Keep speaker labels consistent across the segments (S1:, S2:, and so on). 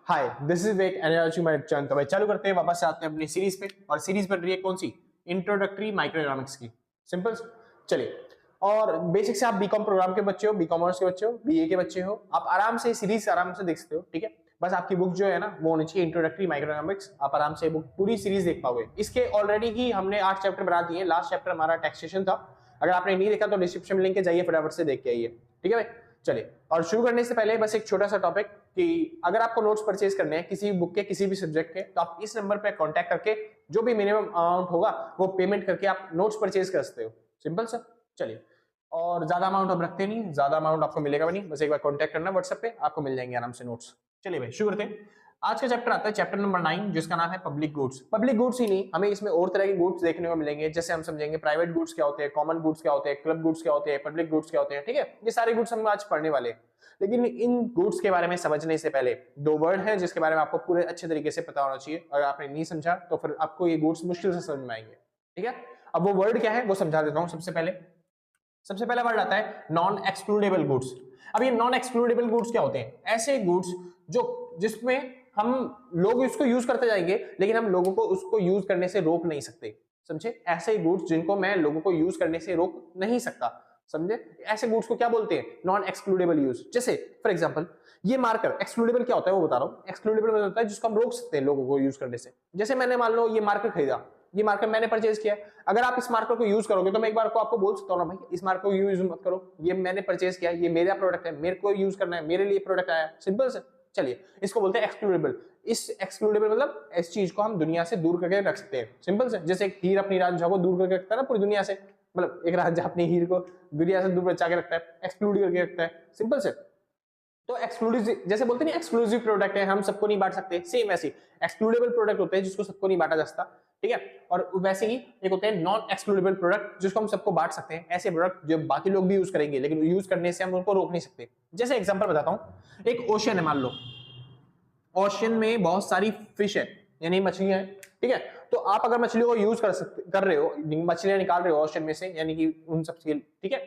S1: Hi, this is wake energy my channel. तो भाई चालू करते हैं, वापस से आते हैं अपनी सीरीज पे। और सीरीज बन रही है कौन सी? इंट्रोडक्टरी माइक्रोइकोनॉमिक्स की। सिंपल। चलिए, और बेसिक से आप बीकॉम प्रोग्राम के बच्चे हो, बी कॉमर्स के बच्चे हो, बीए के बच्चे हो, आप आराम से सीरीज आराम से देख सकते हो। ठीक है, बस आपकी बुक जो है ना वो होनी चाहिए इंट्रोडक्टरी माइक्रोइकोनॉमिक्स। आप आराम से बुक पूरी सीरीज देख पाओगे। इसके ऑलरेडी ही हमने 8 चैप्टर बना दिए। लास्ट चैप्टर हमारा टैक्सेशन था। अगर आपने नहीं देखा तो डिस्क्रिप्शन में लिंक है, जाइए फटाफट से देख के आइए। ठीक है भाई, चलिए। और शुरू करने से पहले बस एक छोटा सा टॉपिक कि अगर आपको नोट्स परचेज करने हैं किसी बुक के किसी भी सब्जेक्ट के, तो आप इस नंबर पे कांटेक्ट करके जो भी मिनिमम अमाउंट होगा वो पेमेंट करके आप नोट्स परचेज कर सकते हो। Simple sir. चलिए, और ज्यादा अमाउंट हम रखते नहीं, ज्यादा अमाउंट आपको मिलेगा भी नहीं, बस एक बार कांटेक्ट करना व्हाट्सएप पे, आपको मिल जाएंगे आराम से नोट्स। चलिए भाई शुरू करते हैं। आज का चैप्टर आता है चैप्टर नंबर 9, जिसका नाम है पब्लिक गुड्स। पब्लिक गुड्स ही नहीं, हमें इसमें और तरह के गुड्स देखने को मिलेंगे। जैसे हम समझेंगे प्राइवेट गुड्स क्या होते हैं, कॉमन गुड्स क्या होते हैं, क्लब गुड्स क्या होते हैं, पब्लिक गुड्स क्या होते हैं। ठीक है, ये सारे गुड्स हम आज पढ़ने वाले हैं। लेकिन इन गुड्स के बारे में समझने से पहले दो वर्ड हैं जिसके बारे में आपको पूरे अच्छे तरीके से पता होना चाहिए। अगर आपने नहीं समझा तो फिर आपको ये गुड्स मुश्किल से समझ में आएंगे। ठीक है, अब वो वर्ड क्या है वो समझा देता हूं। सबसे पहला वर्ड आता है नॉन एक्सक्लूडेबल गुड्स। अब ये नॉन एक्सक्लूडेबल गुड्स क्या होते हैं? ऐसे गुड्स जो जिसमें हम लोग इसको यूज करते जाएंगे लेकिन हम लोगों को उसको यूज करने से रोक नहीं सकते। समझे? ऐसे गुड्स जिनको मैं लोगों को यूज करने से रोक नहीं सकता। समझे? ऐसे गुड्स को क्या बोलते हैं? Non excludable use. जैसे फॉर एग्जांपल ये मार्कर, एक्सक्लूडेबल क्या होता है वो बता रहा हूं। एक्सक्लूडेबल मतलब होता है जिसको हम रोक सकते हैं लोगों को यूज करने से। जैसे मैंने मान लो ये मार्कर खरीदा, ये मार्कर मैंने परचेज किया। अगर आप इस मार्कर को यूज करोगे तो मैं एक बार को आपको बोल सकता हूं ना, भाई इस मार्कर को यूज मत करो, ये मैंने परचेज किया, ये मेरा प्रोडक्ट है, मेरे को यूज करना है, मेरे लिए प्रोडक्ट आया। सिंपल से। चलिए, इसको बोलते हैं एक्सक्लूडेबल। इस एक्सक्लूडेबल मतलब इस चीज को हम दुनिया से दूर करके रख सकते हैं। सिंपल से। जैसे एक हीर अपनी रांझा को दूर करके रखता है ना पूरी दुनिया से, मतलब एक रांझा अपनी हीर को दुनिया से दूर बचा के रखता है, एक्सक्लूड करके रखता है। सिंपल से। तो एक्सक्लूसिव, जैसे बोलते हैं एक्सक्लूसिव प्रोडक्ट है, हम सबको नहीं बांट सकते, सेम ऐसे एक्सक्लूडेबल प्रोडक्ट होते हैं जिसको सबको नहीं बांटा जा सकता। ठीक है, और वैसे ही एक होते हैं नॉन एक्सक्लूडेबल प्रोडक्ट जिसको हम सबको बांट सकते हैं। ऐसे प्रोडक्ट जो बाकी लोग भी यूज करेंगे लेकिन यूज करने से हम उनको रोक नहीं सकते। जैसे एग्जांपल बताता हूं, एक ओशन है मान लो, ओशन में बहुत सारी फिश है यानी मछलियां हैं। ठीक है, तो आप अगर मछलियों को यूज कर रहे हो, मछलियां निकाल रहे हो ओशन में से, यानी कि उन सब से, ठीक है,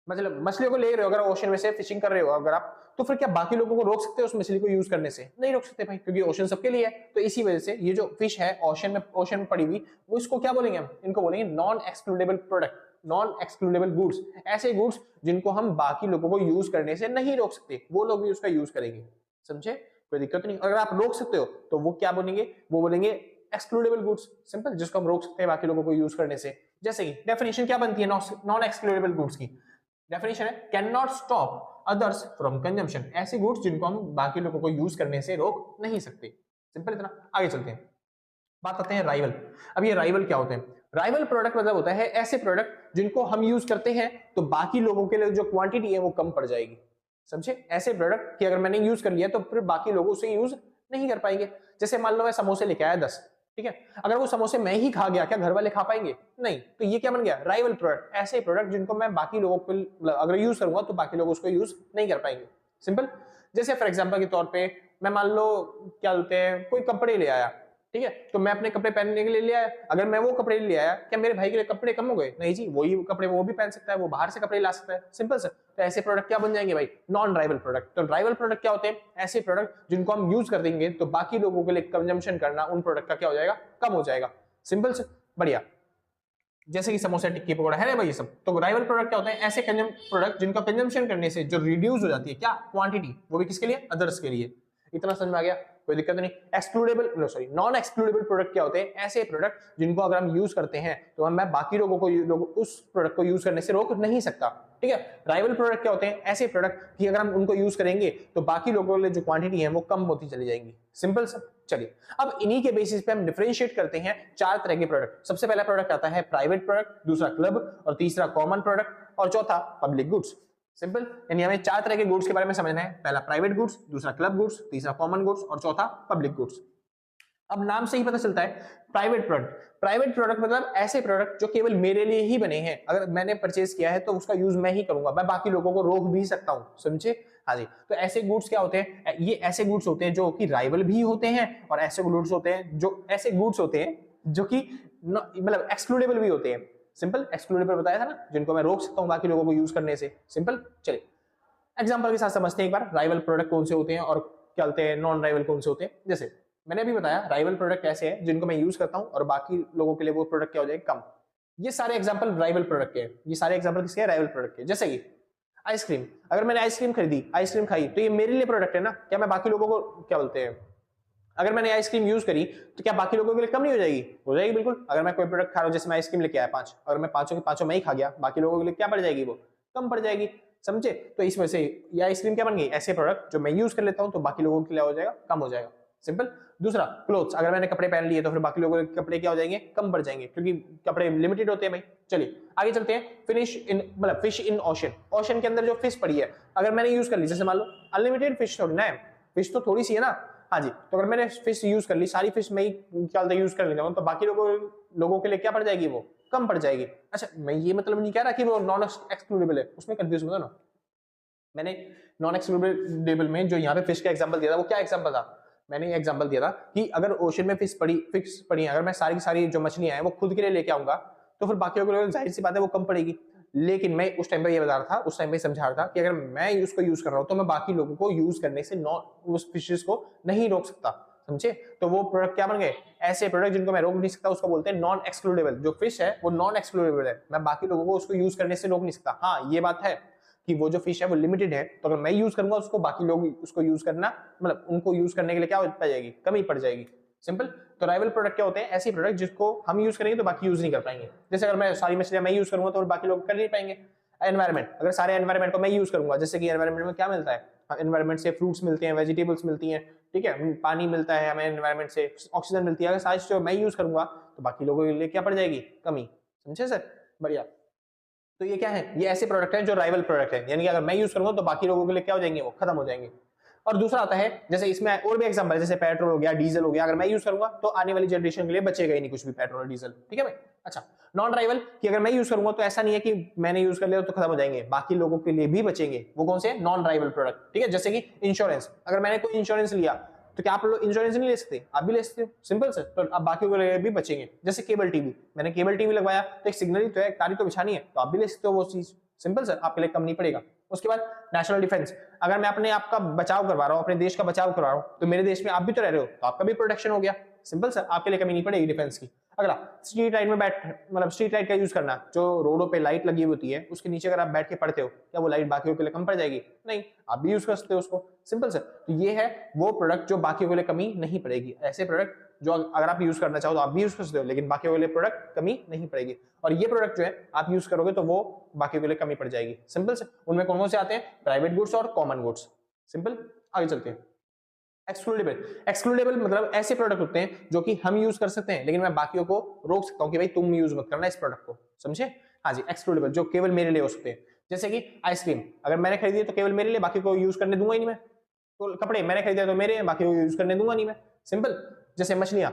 S1: मतलब मछलियों को ले रहे हो अगर ओशन में से फिशिंग कर रहे हो अगर आप, तो फिर क्या बाकी लोगों को रोक सकते हो उस मछली को यूज करने से? नहीं रोक सकते भाई, क्योंकि ओशन सबके लिए है। तो इसी वजह से ये जो फिश है ओशन में पड़ी हुई, वो इसको क्या बोलेंगे हम? इनको बोलेंगे non excludable product, non excludable goods. ऐसे गुड्स जिनको हम बाकी लोगों को यूज करने से नहीं रोक सकते, वो लोग भी उसका यूज करेंगे। समझे? कोई दिक्कत नहीं। अगर आप रोक सकते हो तो वो क्या बोलेंगे? वो बोलेंगे एक्सक्लूडेबल गुड्स। सिंपल, जिसको हम रोक सकते हैं बाकी लोगों को यूज करने से। जैसे कि डेफिनेशन क्या बनती है नॉन एक्सक्लूडेबल गुड्स की? डेफिनेशन है can not stop others from consumption. ऐसे गुड्स जिनको हम बाकी लोगों को यूज करने से रोक नहीं सकते। सिंपल इतना। आगे चलते हैं, बात करते हैं राइवल। अब ये राइवल क्या होते हैं? राइवल प्रोडक्ट मतलब होता है ऐसे प्रोडक्ट जिनको हम यूज करते हैं तो बाकी लोगों के लिए जो क्वांटिटी है वो कम पड़ जाएगी। समझे? ऐसे प्रोडक्ट कि अगर मैंने यूज कर लिया तो फिर बाकी लोग उसे यूज नहीं कर पाएंगे। जैसे मान लो मैं समोसे लेके आया 10, ठीक है, अगर वो समोसे मैं ही खा गया, क्या घर वाले खा पाएंगे? नहीं। तो ये क्या बन गया? Rival product. ऐसे प्रोडक्ट जिनको मैं बाकी लोगों को अगर यूज करूंगा तो बाकी लोग उसको यूज नहीं कर पाएंगे। सिंपल। जैसे फॉर एग्जांपल के तौर पे मैं मान लो क्या बोलते हैं कोई कपड़े ले आया, ठीक है, तो मैं अपने कपड़े पहनने के लिए ले आया। अगर मैं वो कपड़े ले आया, क्या मेरे भाई के लिए कपड़े कम हो गए? नहीं जी, वही कपड़े वो भी पहन सकता है, वो बाहर से कपड़े ला सकता है। Simple sir. तो ऐसे प्रोडक्ट क्या बन जाएंगे भाई? Non rival product. तो राइवल प्रोडक्ट क्या होते हैं? ऐसे प्रोडक्ट जिनको हम यूज कर देंगे तो बाकी लोगों के लिए कंजम्पशन करना उन प्रोडक्ट का क्या हो जाएगा? कम हो जाएगा। सिंपल सर, बढ़िया। जैसे कि समोसा, टिक्की, पकौड़ा है ना भाई, ये सब तो राइवल प्रोडक्ट क्या होते हैं? ऐसे प्रोडक्ट जिनका कंजम्पशन करने से जो रिड्यूस हो जाती है क्या क्वांटिटी, वो भी किसके लिए? अदर्स के लिए। इतना समझ में आ गया? कोई दिक्कत नहीं। Excludable sorry non excludable product क्या होते हैं? ऐसे प्रोडक्ट जिनको अगर हम यूज करते हैं तो मैं बाकी लोगों को उस प्रोडक्ट को यूज करने से रोक नहीं सकता। ठीक है। राइवल प्रोडक्ट क्या होते हैं? ऐसे प्रोडक्ट कि अगर हम उनको यूज करेंगे तो बाकी लोगों के लिए जो क्वांटिटी है वो कम होती चली जाएंगी। Simple sir. चलिए, अब इन्हीं के बेसिस पे हम डिफरेंशिएट करते हैं 4 तरह के प्रोडक्ट। सबसे पहला प्रोडक्ट आता है प्राइवेट प्रोडक्ट, दूसरा क्लब, और तीसरा कॉमन प्रोडक्ट, और चौथा पब्लिक गुड्स। सिंपल। यानी हमें 4 तरह के गुड्स के बारे में समझना है। पहला प्राइवेट गुड्स, दूसरा क्लब गुड्स, तीसरा कॉमन गुड्स और चौथा पब्लिक गुड्स। अब नाम से ही पता चलता है प्राइवेट प्रोडक्ट। प्राइवेट प्रोडक्ट मतलब ऐसे प्रोडक्ट जो केवल मेरे लिए ही बने हैं, अगर मैंने परचेज किया है तो उसका यूज मैं ही करूंगा, मैं बाकी लोगों को रोक भी सकता हूं। समझे? हाँ जी। तो ऐसे गुड्स क्या होते हैं? ये ऐसे गुड्स होते हैं जो कि राइवल भी होते हैं, और ऐसे गुड्स होते हैं जो कि मतलब एक्सक्लूडेबल भी होते हैं। सिंपल। एक्सक्लूडेबल बताया था ना, जिनको मैं रोक सकता हूं बाकी लोगों को यूज करने से। सिंपल। चलिए एग्जांपल के साथ समझते हैं एक बार राइवल प्रोडक्ट कौन से होते हैं और क्या बोलते हैं नॉन राइवल कौन से होते हैं। जैसे मैंने अभी बताया राइवल प्रोडक्ट ऐसे हैं जिनको मैं यूज करता हूँ और बाकी लोगों के लिए वो प्रोडक्ट क्या हो जाएगा, कम। ये सारे एग्जांपल राइवल प्रोडक्ट के हैं, ये सारे एग्जांपल किसके हैं, राइवल प्रोडक्ट के। जैसे कि आइसक्रीम, अगर मैंने आइसक्रीम खरीदी, आइसक्रीम खाई, तो ये मेरे लिए प्रोडक्ट है ना, क्या मैं बाकी लोगों को क्या बोलते हैं, अगर मैंने आइसक्रीम यूज करी तो क्या बाकी लोगों के लिए कम नहीं हो जाएगी, हो जाएगी बिल्कुल। अगर मैं कोई प्रोडक्ट खा रहा हूँ, जैसे मैं आइसक्रीम लेके आया 5, अगर मैं पांचों के पांचों मैं ही खा गया, बाकी लोगों के लिए क्या पड़ जाएगी, वो कम पड़ जाएगी, समझे। तो इस वजह से ये आइसक्रीम क्या बन गई, ऐसे प्रोडक्ट जो मैं यूज कर लेता हूँ तो बाकी लोगों के लिए हो जाएगा, कम हो जाएगा, सिंपल। दूसरा क्लोथ्स, अगर मैंने कपड़े पहन लिए तो फिर बाकी लोगों के कपड़े क्या हो जाएंगे, कम पड़ जाएंगे, क्योंकि कपड़े लिमिटेड होते हैं भाई। चलिए आगे चलते हैं, फिनिश इन मतलब फिश इन ओशन, ओशन के अंदर जो फिश पड़ी है अगर मैंने यूज कर ली, जैसे मान लो अनलिमिटेड फिश थोड़ी ना है, फिश तो थोड़ी सी है ना, हाँ जी, तो अगर मैंने फिश यूज कर ली, सारी फिश मैं ही क्या यूज कर लेता हूँ, तो बाकी लोगों के लिए क्या पड़ जाएगी, वो कम पड़ जाएगी। अच्छा मैं ये मतलब नहीं कह रहा कि वो नॉन एक्सक्लूडेबल है, उसमें कंफ्यूज मत होना। मैंने नॉन एक्सक्लूडेबल में जो यहाँ पे फिश का एग्जांपल दिया था, वो क्या एग्जांपल था, मैंने एग्जांपल दिया था कि अगर ओशन में फिश पड़ी अगर मैं सारी की सारी जो मछलियां हैं वो खुद के लिए लेके आऊंगा, तो फिर बाकी लोगों को जाहिर सी बात है वो कम पड़ेगी। लेकिन मैं उस टाइम पे ये बता रहा था, उस टाइम पे समझा रहा था कि अगर मैं उसको यूज कर रहा हूँ तो मैं बाकी लोगों को यूज करने से उस फिशेस को नहीं रोक सकता, समझे। तो वो प्रोडक्ट क्या बन गए, ऐसे प्रोडक्ट जिनको मैं रोक नहीं सकता, उसको बोलते हैं नॉन एक्सक्लूडेबल। जो फिश है वो नॉन एक्सक्लूडेबल है, मैं बाकी लोगों को उसको यूज करने से रोक नहीं सकता। हाँ ये बात है कि वो जो फिश है वो लिमिटेड है, तो अगर मैं यूज करूंगा उसको, बाकी लोग उसको यूज करना मतलब उनको यूज करने के लिए क्या पड़ जाएगी, कमी पड़ जाएगी, सिंपल। तो राइवल प्रोडक्ट क्या होते हैं, ऐसे प्रोडक्ट जिसको हम यूज करेंगे तो बाकी यूज नहीं कर पाएंगे। जैसे अगर मैं सारी मछलियां मैं यूज करूंगा तो बाकी लोग कर नहीं पाएंगे। एनवायरमेंट, अगर सारे एनवायरमेंट को मैं यूज करूंगा, जैसे कि एनवायरमेंट में क्या मिलता है, एनवायरमेंट से फ्रूट्स मिलते हैं, वेजिटेबल्स मिलती हैं, ठीक है, पानी मिलता है हमें एनवायरमेंट से, ऑक्सीजन मिलती है, अगर सारी चीजें मैं यूज करूंगा तो बाकी लोगों के लिए क्या पड़ जाएगी, कमी, समझे सर, बढ़िया। तो ये क्या है, ये ऐसे प्रोडक्ट हैं जो राइवल प्रोडक्ट है, यानी कि अगर मैं यूज करूंगा तो बाकी लोगों के लिए क्या हो जाएंगे, वो खत्म हो जाएंगे। और दूसरा आता है, जैसे इसमें और भी एग्जांपल, जैसे पेट्रोल हो गया, डीजल हो गया, अगर मैं यूज करूंगा तो आने वाली जनरेशन के लिए बचेगा ही नहीं कुछ भी, पेट्रोल और डीजल, ठीक है भाई। अच्छा नॉन राइवल कि अगर मैं यूज करूंगा तो ऐसा नहीं है कि मैंने यूज कर लिया तो खत्म हो जाएंगे, बाकी लोगों के लिए भी बचेंगे। वो कौन से, नॉन राइवल प्रोडक्ट, ठीक है। जैसे कि इंश्योरेंस, अगर मैंने कोई इंश्योरेंस लिया तो क्या आप लोग इंश्योरेंस नहीं ले सकते, आप भी ले सकते हो, सिंपल सर। तो अब बाकी के लिए भी बचेंगे। जैसे केबल टीवी, मैंने केबल टीवी लगवाया तो एक सिग्नल ही तो है, तारी तो बिछानी है, तो आप भी ले सकते हो वो चीज, सिंपल सर, आपके लिए कम नहीं पड़ेगा। उसके बाद नेशनल डिफेंस, अगर मैं अपने आप का बचाव करवा रहा हूँ, अपने देश का बचाव करवा रहा हूँ, तो मेरे देश में आप भी तो रह रहे हो, तो आपका भी प्रोटेक्शन हो गया, सिंपल सर, आपके लिए कमी नहीं पड़ेगी डिफेंस की। अगला स्ट्रीट लाइट में मतलब स्ट्रीट लाइट का यूज करना, जो रोडों पे लाइट लगी होती है उसके नीचे अगर आप बैठ के पढ़ते हो, क्या वो लाइट बाकियों के लिए कम पड़ जाएगी, नहीं, आप भी यूज कर सकते हो उसको, सिंपल सर। तो ये है वो प्रोडक्ट जो बाकियों के लिए कमी नहीं पड़ेगी, ऐसे प्रोडक्ट जो अगर आप यूज करना चाहो तो आप भी यूज कर सकते हो, लेकिन बाकियों के लिए प्रोडक्ट कमी नहीं पड़ेगी। और ये प्रोडक्ट जो है आप यूज करोगे तो वो बाकियों के लिए कमी पड़ जाएगी, सिंपल से। उनमें कौन कौन से आते हैं, प्राइवेट गुड्स और कॉमन गुड्स, सिंपल। आगे चलते हैं, एक्सक्लूडेबल, एक्सक्लूडेबल मतलब ऐसे प्रोडक्ट होते हैं जो कि हम यूज कर सकते हैं लेकिन मैं बाकियों को रोक सकता हूं कि भाई तुम यूज मत करना इस प्रोडक्ट को, समझे। हाँ जी, एक्सक्लूडेबल जो केवल मेरे लिए हो सकते हैं। जैसे कि आइसक्रीम, अगर मैंने खरीदी तो केवल मेरे लिए, बाकी को यूज करने दूंगा ही नहीं मैं। तो कपड़े मैंने खरीदे तो मेरे हैं, बाकी को यूज करने दूंगा नहीं मैं, सिंपल। जैसे मछलियां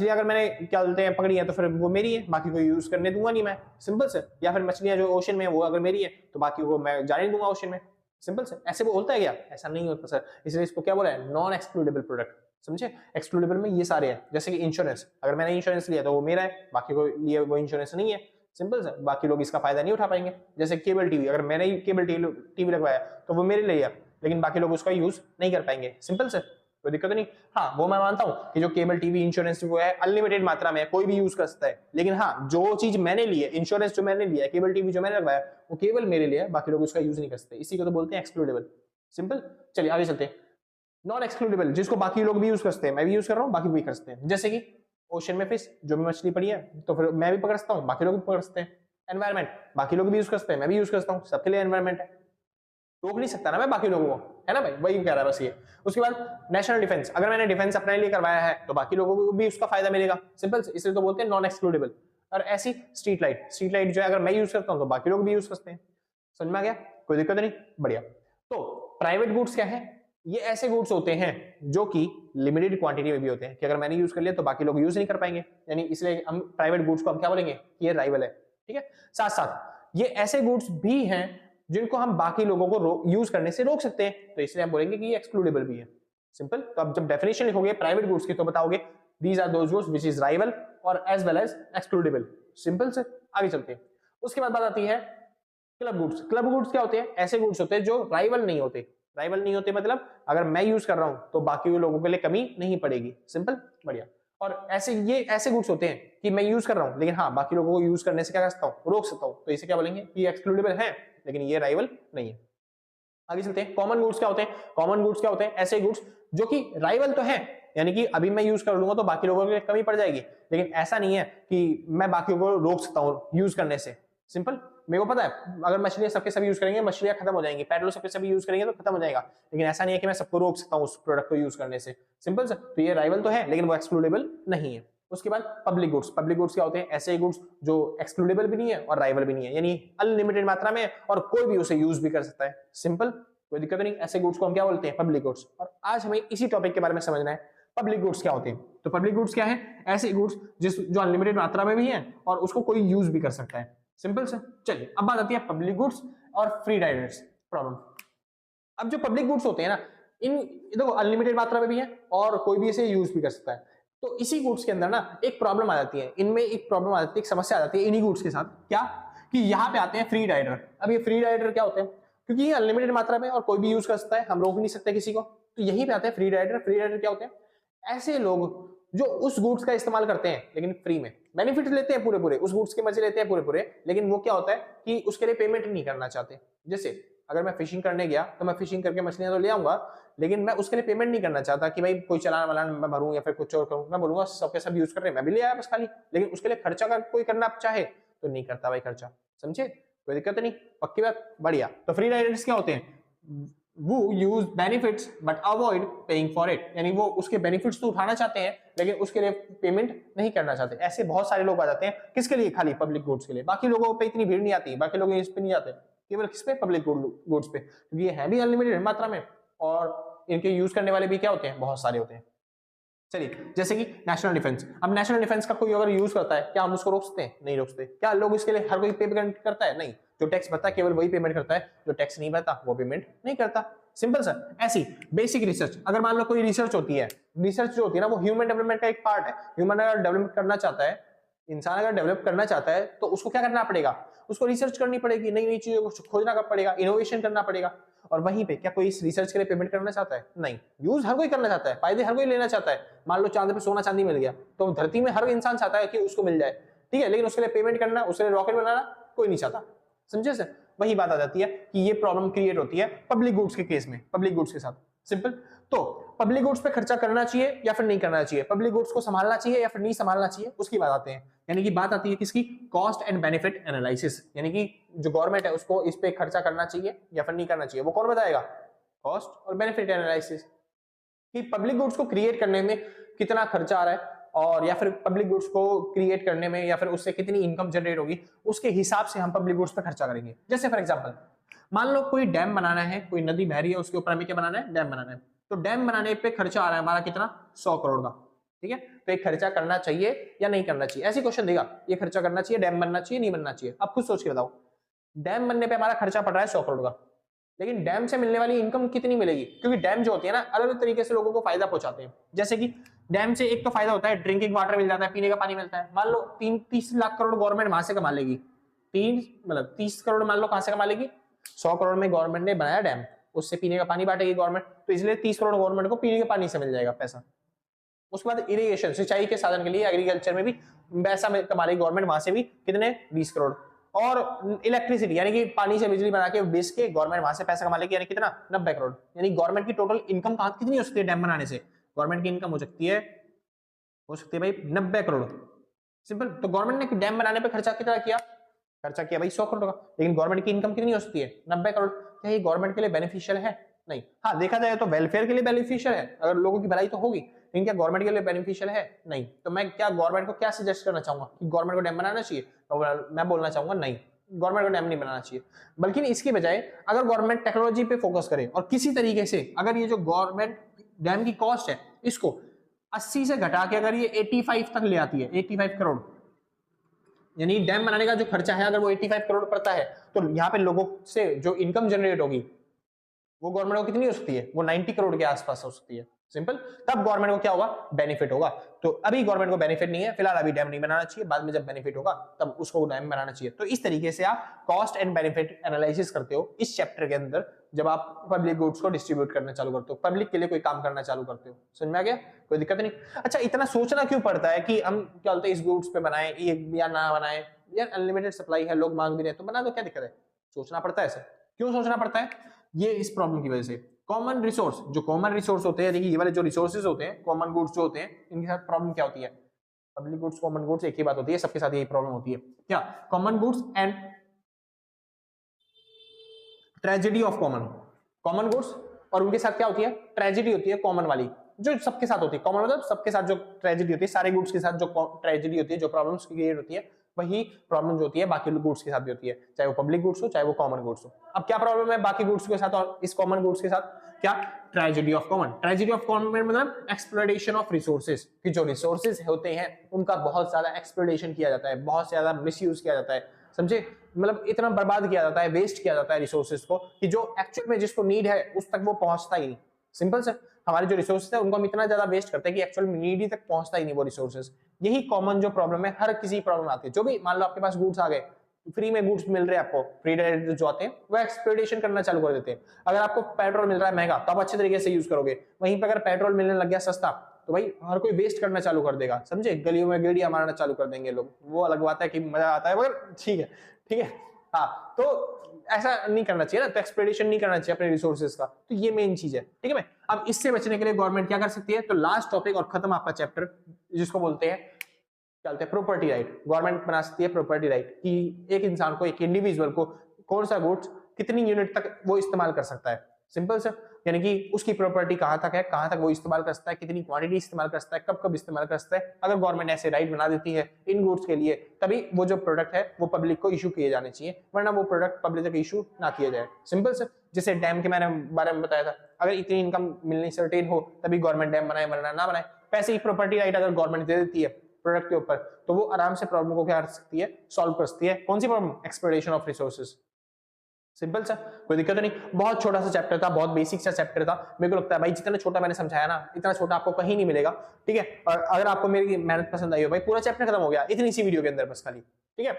S1: अगर मैंने क्या बोलते हैं पकड़ी है तो फिर वो मेरी है, बाकी को यूज करने दूंगा नहीं मैं, सिंपल से। या फिर मछलियां जो ओशन में वो अगर मेरी है तो बाकी को मैं जाने दूंगा ओशन में, सिंपल से। ऐसे वो होता है क्या, ऐसा नहीं होता सर, इसलिए इसको क्या बोला है, नॉन एक्सक्लूडेबल प्रोडक्ट, समझे। एक्सक्लूडेबल में ये सारे हैं, जैसे कि इंश्योरेंस, अगर मैंने इंश्योरेंस लिया तो वो मेरा है, बाकी को लिए वो इंश्योरेंस नहीं है, सिंपल सर, बाकी लोग इसका फायदा नहीं उठा पाएंगे। जैसे केबल टीवी, अगर मैंने केबल टीवी लगवाया तो वो मेरे लिए, लेकिन बाकी लोग उसका यूज नहीं कर पाएंगे, सिंपल सर, कोई दिक्कत नहीं। हाँ वो मैं मानता हूँ कि जो केबल टीवी इंश्योरेंस वो है अनलिमिटेड मात्रा में कोई भी यूज कर सकता है, लेकिन हाँ जो चीज मैंने ली है, इंश्योरेंस जो मैंने लिया है, केबल टीवी जो मैंने लगवाया वो केवल मेरे लिए है, बाकी लोग उसका यूज नहीं कर सकते, इसी को तो बोलते हैं एक्सक्लूडेबल, सिंपल। चलिए आगे चलते हैं, नॉन एक्सक्लूडेबल जिसको बाकी लोग भी यूज कर सकते हैं, मैं भी यूज कर रहा हूँ, बाकी भी कर सकते हैं। जैसे कि ओशन में फिश, जो भी मछली पड़ी है तो फिर मैं भी पकड़ सकता हूँ, बाकी लोग भी पकड़ सकते हैं। एनवायरमेंट, बाकी लोग भी यूज कर सकते हैं, मैं भी यूज करता हूँ, सबके लिए एनवायरमेंट है, रोक नहीं सकता ना मैं बाकी लोगों को, है ना भाई, वही कह रहा है बस ये। उसके बाद नेशनल डिफेंस, अगर मैंने डिफेंस अपने लिए करवाया है तो बाकी लोगों को भी उसका फायदा मिलेगा, सिंपल, इसलिए तो बोलते हैं नॉन एक्सक्लूडेबल। और ऐसी स्ट्रीट लाइट, स्ट्रीट लाइट जो है अगर मैं यूज करता हूँ तो बाकी लोग भी यूज करते हैं, समझ में आ गया, कोई दिक्कत नहीं, बढ़िया। तो प्राइवेट गुड्स क्या है, ये ऐसे गुड्स होते हैं जो कि लिमिटेड क्वांटिटी में भी होते हैं, कि अगर मैंने यूज कर लिया तो बाकी लोग यूज नहीं कर पाएंगे, यानी इसलिए हम प्राइवेट गुड्स को हम क्या बोलेंगे, ये राइवल है, ठीक है। साथ साथ ये ऐसे गुड्स भी हैं जिनको हम बाकी लोगों को यूज करने से रोक सकते हैं, तो इसलिए हम बोलेंगे कि ये एक्सक्लूडेबल भी है, सिंपल। तो अब जब डेफिनेशन लिखोगे प्राइवेट गुड्स की तो बताओगे these are those goods which is rival और as well as excludable, simple से। आगे चलते हैं, उसके बाद बात आती है क्लब गुड्स। क्लब गुड्स क्या होते हैं, ऐसे गुड्स होते हैं जो राइवल नहीं होते, राइवल नहीं होते मतलब अगर मैं यूज कर रहा हूं तो बाकी लोगों के लिए कमी नहीं पड़ेगी। सिंपल, बढ़िया। और ऐसे गुड्स होते हैं कि मैं यूज कर रहा हूं लेकिन हाँ बाकी लोगों को यूज करने से क्या कर सकता हूं, रोक सकता हूं, तो इसे क्या बोलेंगे, ये एक्सक्लूडेबल है लेकिन ये राइवल नहीं है। आगे चलते हैं, कॉमन गुड्स क्या होते हैं। कॉमन गुड्स क्या होते हैं, ऐसे गुड्स जो कि राइवल तो है, यानी कि अभी मैं यूज कर लूंगा तो बाकी लोगों के लिए कमी पड़ जाएगी, लेकिन ऐसा नहीं है कि मैं बाकी को रोक सकता हूं यूज करने से। सिंपल, मेरे को पता है अगर मछलियां सबके सभी यूज करेंगे मछलियां खत्म हो जाएंगी, पेट्रोल सबके सभी यूज करेंगे तो खत्म हो जाएगा, लेकिन ऐसा नहीं है कि मैं सबको रोक सकता हूं उस प्रोडक्ट को यूज करने से। सिंपल सर, तो ये राइवल तो है लेकिन वो एक्सक्लूडेबल नहीं है। उसके बाद पब्लिक गुड्स। पब्लिक गुड्स क्या होते हैं, ऐसे गुड्स जो एक्सक्लूडेबल भी नहीं है और राइवल भी नहीं है, यानी अनलिमिटेड मात्रा में और कोई भी उसे यूज भी कर सकता है। सिंपल, कोई दिक्कत नहीं, ऐसे गुड्स को हम क्या बोलते हैं, पब्लिक गुड्स। और आज हमें इसी टॉपिक के बारे में समझना है, पब्लिक गुड्स क्या होते हैं। तो पब्लिक गुड्स क्या है, ऐसे गुड्स जो अनलिमिटेड मात्रा में भी है और उसको कोई यूज भी कर सकता है। सिंपल से, चलिए अब बात आती है पब्लिक गुड्स और फ्री राइडर्स प्रॉब्लम। अब जो पब्लिक गुड्स होते हैं ना, इन देखो अनलिमिटेड मात्रा में भी है और कोई भी इसे यूज भी कर सकता है, तो इसी गुड्स के अंदर ना एक प्रॉब्लम आ जाती है, इनमें एक प्रॉब्लम आ जाती है, एक समस्या आ जाती है इन्हीं गुड्स के साथ। क्या कि यहाँ पे आते हैं फ्री राइडर। अब ये फ्री राइडर क्या होते हैं, क्योंकि ये अनलिमिटेड मात्रा में और कोई भी यूज कर सकता है, हम रोक नहीं सकते किसी को, तो यहीं पे आते हैं फ्री राइडर। फ्री राइडर क्या होते हैं, ऐसे लोग जो उस गुड्स का इस्तेमाल करते हैं लेकिन फ्री में, बेनिफिट लेते हैं पूरे पूरे, उस गुड्स के मजे लेते हैं पूरे पूरे, लेकिन वो क्या होता है कि उसके लिए पेमेंट नहीं करना चाहते। जैसे अगर मैं फिशिंग करने गया तो मैं फिशिंग करके मछलियां तो ले आऊंगा, लेकिन मैं उसके लिए पेमेंट नहीं करना चाहता कि भाई कोई चलान वालान मैं भरूं या फिर कुछ और करूं। मैं बोलूंगा सबके सब यूज कर रहे हैं, मैं भी ले आया बस खाली, लेकिन उसके लिए खर्चा अगर कोई करना चाहे तो नहीं करता भाई खर्चा। समझे, कोई दिक्कत नहीं, पक्की बात, बढ़िया। तो फ्री राइडर्स क्या होते हैं, वो use benefits but avoid paying for it, यानी वो उसके बेनिफिट्स तो उठाना चाहते हैं लेकिन उसके लिए पेमेंट नहीं करना चाहते। ऐसे बहुत सारे लोग आ जाते हैं, किसके लिए, खाली पब्लिक गुड्स के लिए। बाकी लोगों पे इतनी भीड़ नहीं आती, बाकी लोग इस पे नहीं जाते, केवल किस पे, पब्लिक गुड्स पे, क्योंकि ये है भी अनलिमिटेड मात्रा में और इनके यूज करने वाले भी क्या होते हैं, बहुत सारे होते हैं। चलिए, जैसे कि नेशनल डिफेंस। अब नेशनल डिफेंस का कोई अगर यूज करता है, क्या हम उसको रोक सकते हैं, नहीं रोक सकते। क्या लोग इसके लिए हर कोई पेमेंट करता है, नहीं। जो टैक्स भरता है केवल वही पेमेंट करता है, जो टैक्स नहीं भरता वो पेमेंट नहीं करता। Simple sir. ऐसी बेसिक रिसर्च, अगर मान लो कोई रिसर्च होती है, रिसर्च जो होती है ना वो ह्यूमन डेवलपमेंट का एक पार्ट है। ह्यूमन अगर डेवलप करना चाहता है, इंसान अगर डेवलप करना चाहता है तो उसको क्या करना पड़ेगा, उसको रिसर्च करनी पड़ेगी, नई नई चीजों को खोजना पड़ेगा, इनोवेशन करना पड़ेगा। और वहीं पे क्या कोई इस रिसर्च के लिए पेमेंट करना चाहता है, नहीं। यूज हर कोई करना चाहता है, फायदे हर कोई लेना चाहता है। मान लो चांद पे सोना चांदी मिल गया तो धरती में हर इंसान चाहता है कि उसको मिल जाए, ठीक है, लेकिन उसके लिए पेमेंट करना, उसके लिए रॉकेट बनाना कोई नहीं चाहता। समझे सर, वही बात आ जाती है कि ये प्रॉब्लम क्रिएट होती है पब्लिक गुड्स के केस में, पब्लिक गुड्स के साथ। सिंपल। तो पब्लिक गुड्स पे खर्चा करना चाहिए या फिर नहीं करना चाहिए, पब्लिक गुड्स को संभालना चाहिए या फिर नहीं संभालना चाहिए, उसकी बात आते हैं। यानी कि बात आती है किसकी, कॉस्ट एंड बेनिफिट एनालिसिस, यानी कि जो गवर्नमेंट है उसको इस पे खर्चा करना चाहिए या फिर नहीं करना चाहिए, वो कौन बताएगा, कॉस्ट और बेनिफिट एनालिसिस। कि पब्लिक गुड्स को क्रिएट करने में कितना खर्चा आ रहा है और या फिर पब्लिक गुड्स को क्रिएट करने में या फिर उससे कितनी इनकम जनरेट होगी, उसके हिसाब से हम पब्लिक गुड्स पे खर्चा करेंगे। जैसे फॉर एग्जांपल मान लो कोई डैम बनाना है, कोई नदी बह रही है, उसके ऊपर हमें क्या बनाना है, डैम बनाना है। तो डैम बनाने पे खर्चा आ रहा है हमारा कितना, 100 करोड़ का, ठीक है। तो एक खर्चा करना चाहिए या नहीं करना चाहिए, ऐसे क्वेश्चन देगा, ये खर्चा करना चाहिए, डैम बनना चाहिए, नहीं बनना चाहिए। आप खुद सोच के बताओ, डैम बनने पे हमारा खर्चा पड़ रहा है 100 करोड़ का, लेकिन डैम से मिलने वाली इनकम कितनी मिलेगी, क्योंकि डैम जो होती है ना अलग अलग तरीके से लोगों को फायदा पहुंचाते हैं। जैसे कि डैम से एक तो फायदा होता है, ड्रिंकिंग वाटर मिल जाता है, पीने का पानी मिलता है। मान लो 30 लाख करोड़ गवर्नमेंट वहां से कमा लेगी, 30 करोड़ मान लो कहां से कमा लेगी, 100 करोड़ में गवर्नमेंट ने बनाया डैम, उससे पीने का पानी बांटेगी गवर्नमेंट, तो इसलिए 30 करोड़ गवर्नमेंट को पीने के पानी से मिल जाएगा पैसा। उसके बाद इरिगेशन, सिंचाई के साधन के लिए एग्रीकल्चर में भी पैसा कमा रही गवर्नमेंट, वहां से भी कितने, 20 करोड़। और इलेक्ट्रिसिटी यानी कि पानी से बिजली बना के बेच के गवर्नमेंट वहां से पैसा कमा लेगी, यानी कितना, 90 करोड़। यानी गवर्नमेंट की टोटल इनकम कहां कितनी हो सकती है डैम बनाने से, गवर्नमेंट की इनकम हो सकती है भाई 90 करोड़। सिंपल। तो गवर्नमेंट ने डैम बनाने पे खर्चा कितना किया, खर्चा किया भाई 100 करोड़ का, लेकिन गवर्नमेंट की इनकम कितनी हो सकती है, 90 करोड़। क्या ये गवर्नमेंट के लिए बेनिफिशियल है, नहीं। हाँ, देखा जाए तो वेलफेयर के लिए बेनिफिशियल है, अगर लोगों की भलाई तो होगी, लेकिन क्या गवर्नमेंट के लिए बेनिफिशियल है, नहीं। तो मैं क्या गवर्नमेंट को क्या सजेस्ट करना चाहूंगा कि गवर्नमेंट को डैम बनाना चाहिए, तो मैं बोलना चाहूंगा नहीं, गवर्नमेंट को डैम नहीं बनाना चाहिए। बल्कि इसके बजाय अगर गवर्नमेंट टेक्नोलॉजी पे फोकस करे और किसी तरीके से अगर ये जो गवर्नमेंट डैम की कॉस्ट है इसको 80 से घटा के अगर ये 85 तक ले आती है, 85 करोड़, यानी डैम बनाने का जो खर्चा है अगर वो 85 करोड़ पड़ता है, तो यहाँ पे लोगों से जो इनकम जनरेट होगी वो गवर्नमेंट को कितनी हो सकती है, वो 90 करोड़ के आसपास हो सकती है। सिंपल। तब गवर्नमेंट को क्या होगा, बेनिफिट होगा। तो अभी गवर्नमेंट को बेनिफिट नहीं है, फिलहाल अभी डैम नहीं बनाना चाहिए, बाद में जब बेनिफिट होगा तब उसको डैम बनाना चाहिए। तो इस तरीके से आप कॉस्ट एंड बेनिफिट एनालिसिस करते हो इस चैप्टर के अंदर, जब आप पब्लिक गुड्स को डिस्ट्रीब्यूट करना चालू करते हो, पब्लिक के लिए कोई काम करना चालू करते हो। समझ में आ गया, कोई दिक्कत नहीं। अच्छा, इतना सोचना क्यों पड़ता है कि हम क्या बोलते हैं इस गुड्स पे बनाए या ना बनाए, यार अनलिमिटेड सप्लाई है, लोग मांग भी रहे हैं तो बना दो, क्या दिक्कत है। सोचना पड़ता है ऐसे, क्यों सोचना पड़ता है, ये इस प्रॉब्लम की वजह से। कॉमन रिसोर्स, जो कॉमन रिसोर्स होते हैं, देखिए ये वाले जो रिसोर्सेज होते हैं, कॉमन गुड्स जो होते हैं, इनके साथ प्रॉब्लम क्या होती है, पब्लिक गुड्स कॉमन गुड्स एक ही बात होती है, सबके साथ यही प्रॉब्लम होती है। क्या, common goods and tragedy of common, common goods और उनके साथ क्या होती है, ट्रेजेडी होती है कॉमन वाली, जो सबके साथ होती है। कॉमन मतलब सबके साथ जो ट्रेजेडी होती है, सारे गुड्स के साथ जो ट्रेजेडी होती है, जो प्रॉब्लम्स क्रिएट होती है, वही प्रॉब्लम जो होती है बाकी गुड्स के साथ भी होती है, चाहे वो पब्लिक गुड्स हो चाहे वो कॉमन गुड्स हो। अब क्या प्रॉब्लम है बाकी गुड्स के साथ और इस कॉमन गुड्स के साथ, क्या, tragedy of common. Tragedy of common मतलब एक्सप्लॉइटेशन ऑफ रिसोर्सेज, कि जो रिसोर्सेज होते हैं उनका बहुत ज्यादा एक्सप्लॉइटेशन किया जाता है, बहुत ज्यादा मिसयूज किया जाता है, समझे, मतलब इतना बर्बाद किया जाता है, वेस्ट किया जाता है रिसोर्सेज को, कि जो एक्चुअल में जिसको नीड है उस तक वो पहुंचता ही नहीं। सिंपल से हमारे जो रिसोर्सेज है उनको हम इतना ज्यादा वेस्ट करते हैं कि एक्चुअल नीड तक पहुंचता ही नहीं वो रिसोर्सेज। यही कॉमन जो प्रॉब्लम है, हर किसी प्रॉब्लम आती है। जो भी मान लो आपके पास गुड्स आ गए, फ्री में गुड्स मिल रहे हैं आपको, फ्री डायरेक्ट जो आते हैं वो एक्सप्लॉइटेशन करना चालू कर देते हैं। अगर आपको पेट्रोल मिल रहा है महंगा तो आप अच्छे तरीके से यूज करोगे, वहीं पर अगर पेट्रोल मिलने लग गया सस्ता तो भाई हर कोई वेस्ट करना चालू कर देगा, समझे, गलियों में गेड़ियां मारना चालू कर देंगे लोग। वो अलग बात है कि मजा आता है, मगर ठीक है, ठीक है। हाँ, तो ऐसा नहीं करना चाहिए ना, तो एक्सप्लॉइटेशन नहीं करना चाहिए अपने रिसोर्सेज का, तो ये मेन चीज है, ठीक है भाई। अब इससे बचने के लिए गवर्नमेंट क्या कर सकती है, तो लास्ट टॉपिक और खत्म आपका चैप्टर, जिसको बोलते हैं चलते प्रॉपर्टी राइट। गवर्नमेंट बना सकती है प्रॉपर्टी राइट, कि एक इंसान को, एक इंडिविजुअल को कौन सा गुड्स कितनी यूनिट तक वो इस्तेमाल कर सकता है, सिंपल से, यानी कि उसकी प्रॉपर्टी कहां तक है, कहां तक वो इस्तेमाल कर सकता है, कितनी क्वांटिटी इस्तेमाल कर सकता है, कब कब इस्तेमाल कर सकता है। अगर गवर्नमेंट ऐसे राइट बना देती है इन गुड्स के लिए, तभी वो जो प्रोडक्ट है वो पब्लिक को इशू किए जाने चाहिए, वरना वो प्रोडक्ट पब्लिक तक इशू ना किया जाए। सिंपल से, जैसे डैम के मैंने बारे में बताया था, अगर इतनी इनकम मिलनी सर्टेन हो तभी गवर्नमेंट डैम बनाए, वरना ना बनाए। पैसे ही प्रॉपर्टी राइट अगर गवर्नमेंट दे देती है प्रोडक्ट के ऊपर, तो वो आराम से प्रॉब्लम को क्या कर सकती है, सॉल्व कर सकती है। कौन सी problem, exploitation of resources. Simple सा, कोई दिक्कत नहीं। बहुत छोटा सा चैप्टर था, बहुत बेसिक सा चैप्टर था। मेरे को लगता है भाई जितना छोटा मैंने समझाया ना, इतना छोटा आपको कहीं नहीं मिलेगा, ठीक है। और अगर आपको मेरी मेहनत पसंद आई हो, भाई पूरा चैप्टर खत्म हो गया इतनी सी वीडियो के अंदर बस खाली, ठीक है।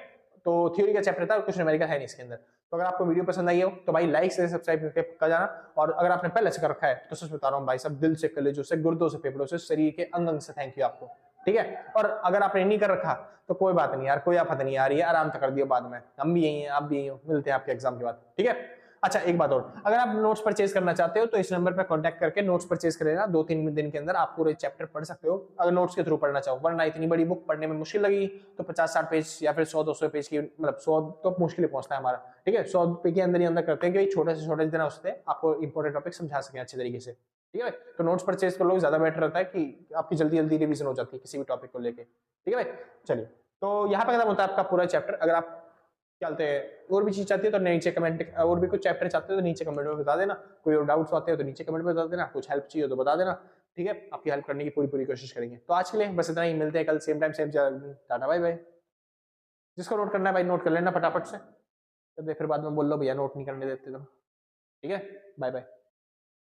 S1: तो थ्योरी का चैप्टर था, कुछ न्यूमेरिकल है नहीं इसके अंदर। तो अगर आपको वीडियो पसंद आई हो तो भाई लाइक से सब्सक्राइब करके कर जाना। और अगर आपने पहले से कर रखा है तो सच बता रहा हूँ भाई, सब दिल से, कलेजों से, गुर्दों से, फेफड़ों से, शरीर के अंग अंग से थैंक यू आपको, ठीक है। और अगर आपने नहीं कर रखा तो कोई बात नहीं यार, कोई आफत नहीं आ रही है, आराम से कर दियो बाद में, हम भी यही हैं, आप भी यही हो, मिलते हैं आपके एग्जाम के बाद, ठीक है। अच्छा, एक बात और, अगर आप नोट्स परचेज करना चाहते हो तो इस नंबर पर कांटेक्ट करके नोट्स परचेज कर लेना। 2-3 दिन के अंदर आप पूरे चैप्टर पढ़ सकते हो, अगर नोट्स के थ्रू पढ़ना चाहो, वरना इतनी बड़ी बुक पढ़ने में मुश्किल लगी तो 50-60 पेज या फिर 100-200 पेज की, मतलब 100 तो मुश्किल पहुंचता है हमारा, ठीक है। 100 पे के अंदर ही अंदर करते हैं कि छोटे से छोटे जितना उससे आपको इंपॉर्टेंट टॉपिक समझा सके अच्छे तरीके से, ठीक है। तो नोट्स परचेज कर लो, ज्यादा बेटर रहता है कि आपकी जल्दी जल्दी रिवीजन हो जाती है किसी भी टॉपिक को लेके, ठीक है भाई। चलिए, तो यहाँ पे खत्म होता है आपका पूरा चैप्टर। अगर आप चलते हैं और भी चीज चाहती है तो नीचे कमेंट, और भी कुछ चैप्टर चाहते हो तो नीचे कमेंट में बता देना। कोई और डाउट्स आते हैं तो नीचे कमेंट में बता देना, कुछ हेल्प चाहिए तो बता देना, ठीक है। आपकी हेल्प करने की पूरी पूरी कोशिश करेंगे। तो आज के लिए बस इतना ही, मिलते हैं कल सेम टाइम सेम जगह, टाटा बाय बाय। जिसको नोट करना है भाई नोट कर लेना फटाफट से, तब फिर बाद में बोल लो भैया नोट नहीं करने देते तुम, ठीक है। Bye bye.